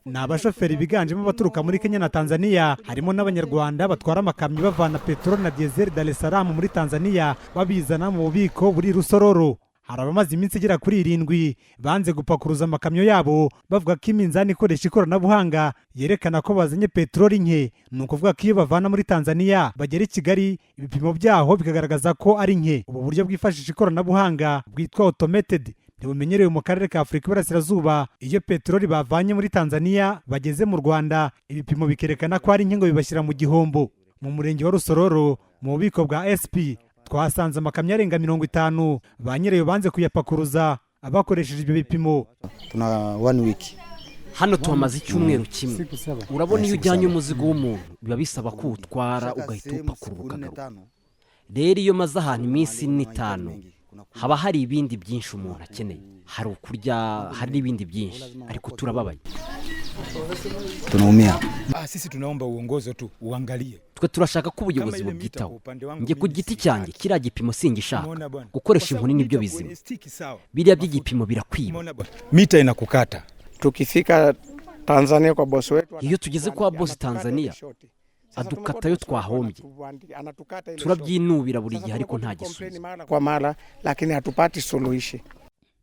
Ni abashoferi biganjemo baturuka muri Kenya na Tanzania, harimo n'abanyarwanda batwara amakamyo bavana peteroli na diesel Dar es Salaam muri Tanzania babizana mu bubiko buri Rusororo. Hari abamaze iminsi igera kuri 7 banze gupakuruza amakamyo yabo bavuga ko iminzani ikoresha ikoranabuhanga yerekana ko bazanye peteroli nke. Ni ukuvuga ko iyo bavana muri Tanzania bagera i Kigali ibipimo byaho bikagaragaza ko ari nke. Ubu buryo bwifashisha ikoranabuhanga bwitwa automated ntibumenyerewe mu karere ka Afurika y'Iburasirazuba. Iyo peteroli bavanye muri Tanzania bageze mu Rwanda ibipimo bikerekana ko ari nke ngo bibashyira mu gihombo. Mu murenge wa Rusororo mu bubiko bwa SP twasanze amakamyo arenga 50 ba nyirayo banze kuyapakuruza abakoresheje ibyo bipimo. Tuna 1 week hano tuhamaze icyumweru kimwe. Urabona iyo ujyanye umuzigo w'umuntu biba bisaba ko utwara ugahita upakurura ukagaruka. Rero iyo maze ahantu iminsi 5 haba hari ibindi byinshi umuntu akeneye, hari ukurya, hari n'ibindi byinshi, ariko turababaye. Tunaumia. Sisi tunaomba uongozo tu uangalie. Twe turashaka ko ubuyobozi bubwitaho. Nge ku giti cyanjye kiriya gipimo singishaka. Gukoresha inkoni nibyo bizima. Biriya by'igipimo birakwiba. Mita inakukata. Tukifika Tanzania kwa boss wetu, iyo tugeze kwa boss Tanzania adukatayo twahombye. Turabyinubira buri gihe ariko nta gisubizo kwa mara, lakini hatupati suluhisho.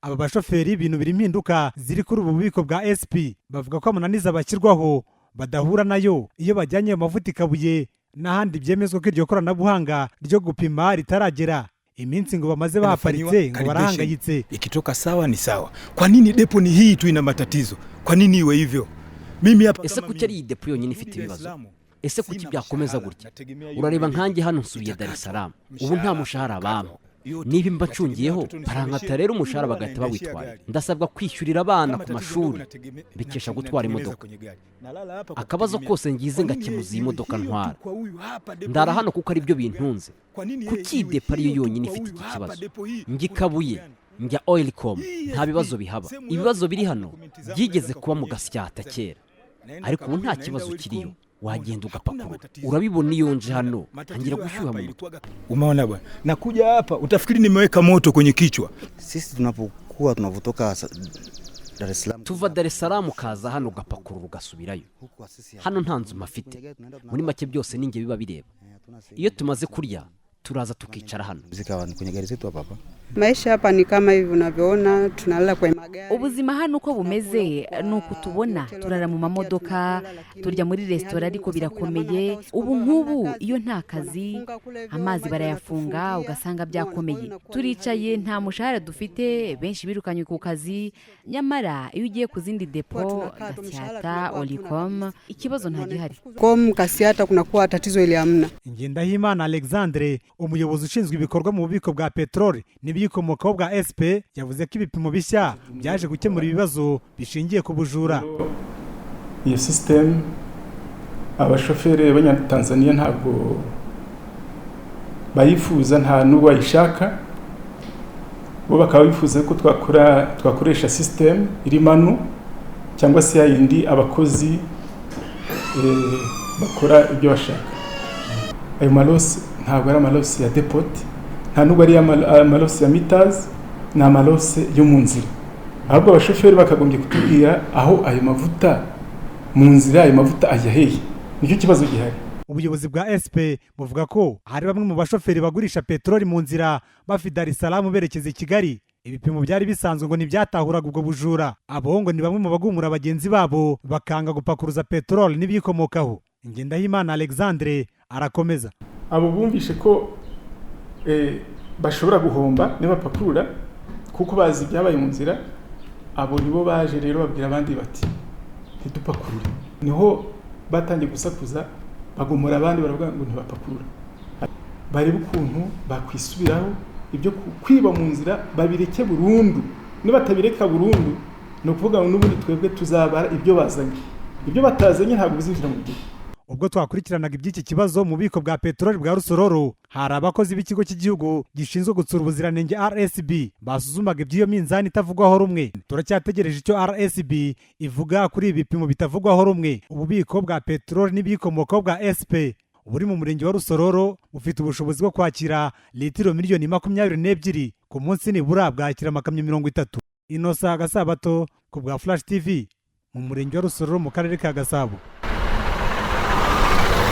Aba bashoferi ibintu biri impinduka ziri kuri ubu bubiko bwa SP bavuga ko amananiza bashyirwaho badahura nayo iyo bajyanye amavuta ikabuye n'ahandi byemezwa ko iryo koranabuhanga ryo gupima ritaragera. Iminsi ngo bamaze bahaparitse ngo barahangayitse. Ikitoka sawa ni sawa. Kwa nini depo ni hii tu ina matatizo? Kwa nini iwe hivyo? Mimi hapa ese kuki ari depo yonyine ifite ibibazo? Ese kuki byakomeza gutya? Urareba nkanjye hano nsubiye Dar es Salaam, ubu nta mushahara bampa. Niba mbacungiyeho parankata rero umushahara bagahita bawitwara. Ndasabwa kwishyurira abana ku mashuri bikesha gutwara imodoka. Akabazo kose ngize ngakemuza iyi modoka ntwara. Ndara hano kuko ari byo bintunze. Kuki depo ariyo yonyine ifite iki kibazo? Ngikabuye njya Oilcom nta bibazo bihaba. Ibibazo biri hano byigeze kuba mu Gasyata kera, ariko ubu nta kibazo kiriyo. Wagenda ugapakura. Urabibona iyo nje hano ntangira gushyuha mu mutwe. Umeona bwana, nakuja hapa utafikiri nimeweka moto kwenye kichwa. Sisi tunapokuwa tunavotoka Dar es Salaam, tuva Dar es Salaam kaza hano ugapakurura ugasubirayo. Hano nta nzu mafite, muri make byose ninge biba bireba. Iyo tumaze kurya turaza tukicara hano. Zikawa kwenye gari zetu hapa. Maisha hapa ni kama hivi unavyoona, tunalala kwa magari. Ubuzima hano uko bumeze nuko tubona, turara mu mamodoka, turya muri restaurant ariko birakomeye. Ubu nk'ubu iyo nta kazi amazi barayafunga ugasanga byakomeye. Turicaye nta mushahara dufite, benshi birukanywe ku kazi. Nyamara iyo ugiye ku zindi depo Gasyata, Oilcom, ikibazo nta gihari. Kom Gasyata kunakuwa tatizo ile hamna. Ngendahimana Alexandre umuyobozi ushinzwe ibikorwa mu bubiko bwa peteroli n'ibiyikomokaho bwa SP yavuze ko ibipimo bishya byaje gukemura ibibazo bishingiye ku bujura. Iyo system abashoferi b'Abanyatanzania ntabwo bayifuza, nta n'ubwo bayishaka. Bo bakaba bifuza ko twakoresha system iri manu cyangwa se yindi abakozi bakora ibyo bashaka. Ayo malosi ntabwo ari amalosi ya depot, nta nubwo ari amalosi ya meters, ni amalosi yo mu nzira. Ahubwo abashoferi bakagombye kutubwira aho ayo mavuta mu nzira, ayo mavuta ajya hehe. Nicyo kibazo gihari. Ubuyobozi bwa SP buvuga ko hari bamwe mu bashoferi bagurisha peteroli mu nzira bafi Dar es Salaam berekeza i Kigali. Ibipimo byari bisanzwe ngo ntibyatahuraga ubwo bujura. Abo ngo ni bamwe mu bagumura abagenzi babo bakanga gupakuruza peteroli n'ibiyikomokaho. Ngendahimana Alexandre arakomeza. Abo bumvishe ko bashobora guhomba niba pakurura kuko bazi byabaye mu nzira, abo nibo baje rero babwira abandi bati ntidupakurure. Niho batangiye gusakuza bagomora abandi baravuga ngo ntibapakurura. Bari bukuntu bakwisubiraho ibyo kwiba mu nzira babireke burundu. Niba tabireka burundu no kuvuga ngo n'ubundi twebwe tuzabara ibyo bazanye. Ibyo batazanye ntabwo bizinjira mu gihe. Ubwo twakurikiranaga iby'iki kibazo mu bubiko bwa peteroli bwa Rusororo, hari abakozi b'ikigo cy'igihugu gishinzwe gutsura ubuziranenge RSB basuzumaga iby'iyo minzani itavugwaho rumwe. Turacyategereje icyo RSB ivuga kuri ibi bipimo bitavugwaho rumwe. Ububiko bwa peteroli n'ibiyikomokaho bwa SP buri mu murenge wa Rusororo ufite ubushobozi bwo kwakira litiro miliyoni 22 ku munsi, nibura bwakira amakamyo 30. Inosa Gasabato ku bwa Flash TV mu murenge wa Rusororo mu karere ka Gasabo.